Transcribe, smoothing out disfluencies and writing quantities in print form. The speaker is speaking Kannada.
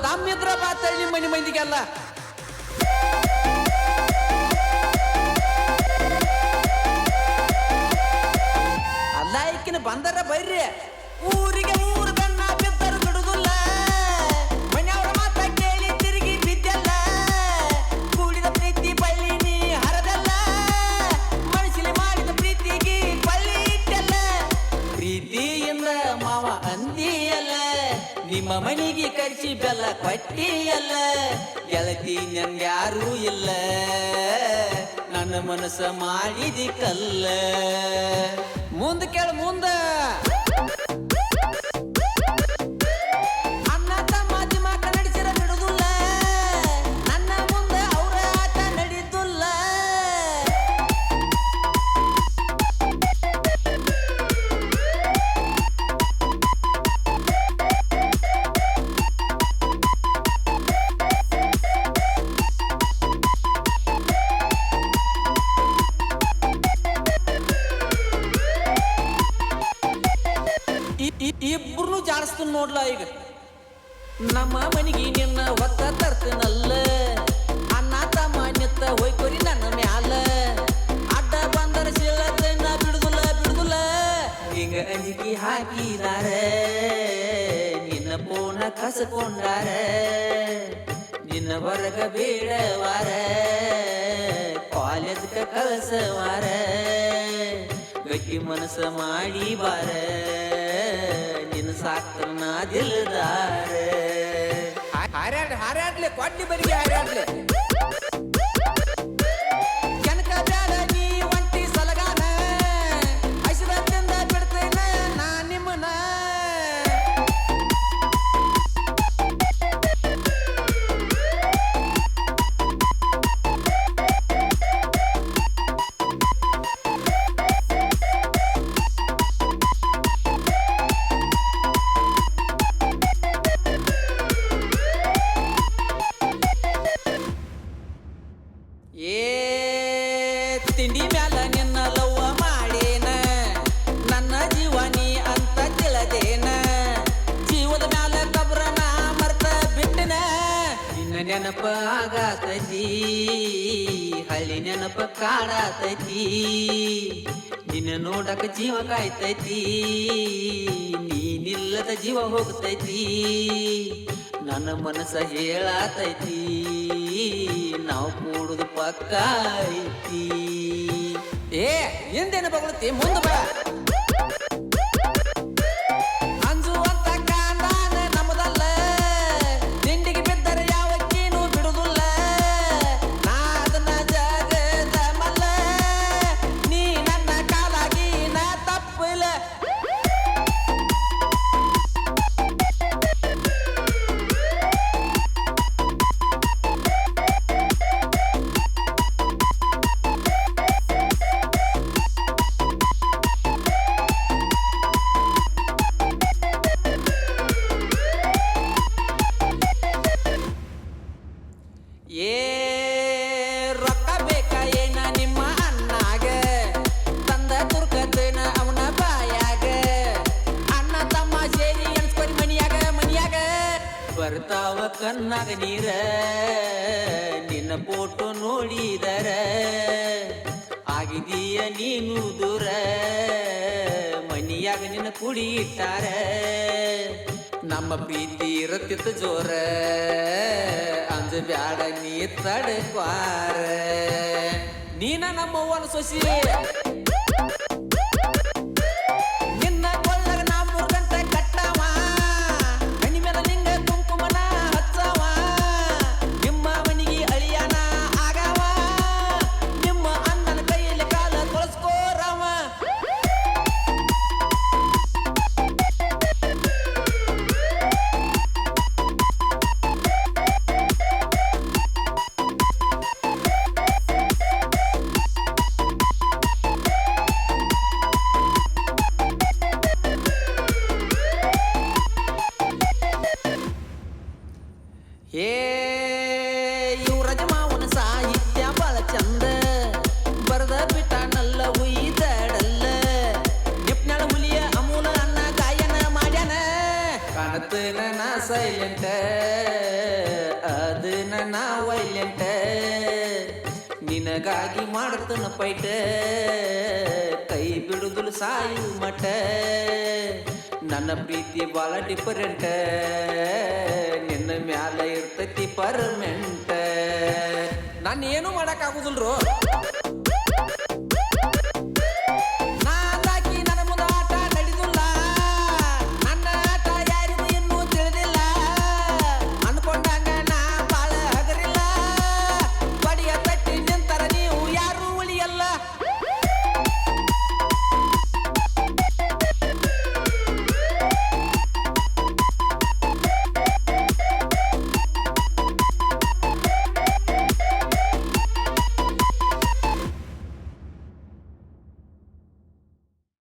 ದಮ್ಮಿದ್ರ ಬಾತ ನಿಮ್ಮ ಮನೆ ಮಂದಿಗೆಲ್ಲ ಅಲ್ಲ ಈಕಿನ ಬಂದರ ಬರ್ರಿ ಊರಿಗೆ ಊರು ಗಣ್ಣ ಬಿದ್ದರು ಬಿಡುದಿಲ್ಲ ಮನೆಯವರ ಮಾತ ಕೇಳಿ ತಿರುಗಿ ಬಿದ್ದಲ್ಲ ಕೂಡಿದ ಪ್ರೀತಿ ಬಳ್ಳಿ ನೀ ಹರದಲ್ಲ ಮನಸ್ಸಲ್ಲಿ ಮಾಡಿದ ಪ್ರೀತಿಗೆ ಬಳ್ಳಿ ಇಟ್ಟಲ್ಲ ಪ್ರೀತಿಯಿಂದ ಮಾವ ಅಂದಿಯಲ್ಲ ನಿಮ್ಮ ಮನೆಗೆ ಕರ್ಸಿ ಬೆಲ್ಲ ಕೊಟ್ಟಿಯಲ್ಲ ಗೆಳತಿ ನನ್ಗ್ಯಾರೂ ಇಲ್ಲ ನನ್ನ ಮನಸ್ಸ ಮಾಡಿದಿ ಕಲ್ಲ ಮುಂದ ಕೇಳ ಮುಂದ ಅಣ್ಣ ತಮ್ಮ ದಿಮಾಕ ನಡೆಸಿರ ಬಿಡುದಿಲ್ಲ ನನ್ನ ಮುಂದ ಅವ್ರ ಆಟ ನಡೀದುಲ್ಲ ಇಬ್ರು ಜಾಡಿಸ್ತು ನೋಡ್ಲ ಈಗ ನಮ್ಮ ಮನೆಗೆ ನಿನ್ನ ಹೊತ್ತ ತರ್ತನಲ್ಲ ಅಣ್ಣ ತಮ್ಮ ನಿತ್ತ ಹೋಯ್ಕೊರಿ ನನ್ನ ಮ್ಯಾಲ ಅಡ್ಡ ಬಂದರ ಸೀಳತನ ಬಿಡುದಿಲ್ಲ ಬಿಡುದಿಲ್ಲ ಹಿಂಗ ಅಂಜಿಕೆ ಹಾಕಿದಾರ ನಿನ್ನ ಪೋನ ಕಸಕೊಂಡಾರ ನಿನ್ನ ಹೊರಗ ಬೇಡವಾರ ಕಾಲೇಜ್ಗ ಕಳಸವಾರ ಗಟ್ಟಿ ಮನಸ್ಸ ಮಾಡಿ ಬಾರ ನಿನ್ನ ಸಾಕ್ತರ ನಾ ದಿಲ್ದಾರ ಹಾರಾಡ್ಲೆ ಕೊಡ್ಲಿ ಬರಿಗೆ ಹಾರಾಡ್ಲೆ ಕೆನಕ ಬ್ಯಾಡ ನೀ ಒಂಟಿ ಸಲಗಾನ ಹಸಿರದಿಂದ ಬಿಡ್ತೇನೆ ನಾ ನಿಮ್ಮನ ತಿಂಡಿ ಮ್ಯಾಲ ನಿನ್ನ ಲವ್ವ ಮಾಡೇನ ನನ್ನ ಜೀವನಿ ಅಂತ ತಿಳದೇನ ಜೀವದ ಮ್ಯಾಲ ಕಬ್ರನ ಮರ್ತ ಬಿಟ್ಟನ ನಿನ್ನ ನೆನಪ ಆಗತೈತಿ ಹಳ್ಳಿ ನೆನಪ ಕಾಡತೈತಿ ನಿನ್ನ ನೋಡಕ ಜೀವ ಕಾಯ್ತೈತಿ ನೀನಿಲ್ಲದ ಜೀವ ಹೋಗ್ತೈತಿ ನನ್ನ ಮನಸ್ಸ ಹೇಳತೈತಿ ನಾವು ಕೂಡುದು ಪಕ್ಕ ಐತಿ ಏ ಹಿಂದೇನ ಬಗಳುತ್ತಿ ಮುಂದ ಬಾ ಅಂಜುವಂತ ಕಾಂದಾನ ನಮ್ಮದಲ್ಲ ತಿಂಡಿಗೆ ಬಿದ್ದರೆ ಯಾವಕ್ಕೇನು ಬಿಡುದಿಲ್ಲ ನಾ ಅದನ್ನ ಜಗದ ಮಲ್ಲ ನೀ ನನ್ನ ಕಾಲಾಗಿ ನಾ ತಪ್ಪಿಲ್ಲ ಏ ರೊಕ್ಕ ಬೇಕ ಏನ ನಿಮ್ಮ ಅಣ್ಣಾಗ ತಂದ ತುರ್ಕತನ ಅವನ ಬಾಯಾಗ ಅಣ್ಣ ತಮ್ಮ ಸೇರಿ ಎನ್ಸ್ಕೊರಿ ಮನಿಯಾಗ ಬರ್ತಾವ ಕಣ್ಣಾಗ ನೀರ ನಿನ್ನ ಫೋಟೋ ನೋಡಿದರ ಆಗಿದೀಯ ನೀನು ದೂರ ಮನಿಯಾಗ ನಿನ್ನ ಕುಡಿ ಇಟ್ಟಾರ ನಮ್ಮ ಪ್ರೀತಿ ಇರತ್ತಿತ್ತು ಜೋರ ಅಂಜ ಬ್ಯಾಡ ನೀ ತಡಕ್ವಾರ ನೀನ ನಮ್ಮವ್ವನ ಸೊಸಿ ನಿನ್ನ ಕೊಳ್ಳಗ ನಾ 3 ಗಂಟೆ ಕಟ್ಟವ ಮನಿ ಮೇಲೆ ನಿಂಗ ಕುಂಕುಮನ ಹಚ್ಚವ ನಿಮ್ಮ ಮನಿಗೆ ಅಳಿಯನ ಆಗವ ನಿಮ್ಮ ಅಣ್ಣನ ಕೈಯಲ್ಲಿ ಕಾಲ ತೊಳಸ್ಕೋರವ ನಿನಗಾಗಿ ಮಾಡ್ತನ ಪೈಟ ಕೈ ಬಿಡುದುಲು ಸಾಯು ಮಠ ನನ್ನ ಪ್ರೀತಿ ಬಾಳ ಡಿಫರೆಂಟ್ ನಿನ್ನ ಮ್ಯಾಲ ಇರ್ತೈತಿ ಪರ್ಮೆಂಟ್ ನಾನು ಏನು ಮಾಡಕ್ ಆಗುದಿಲ್ರು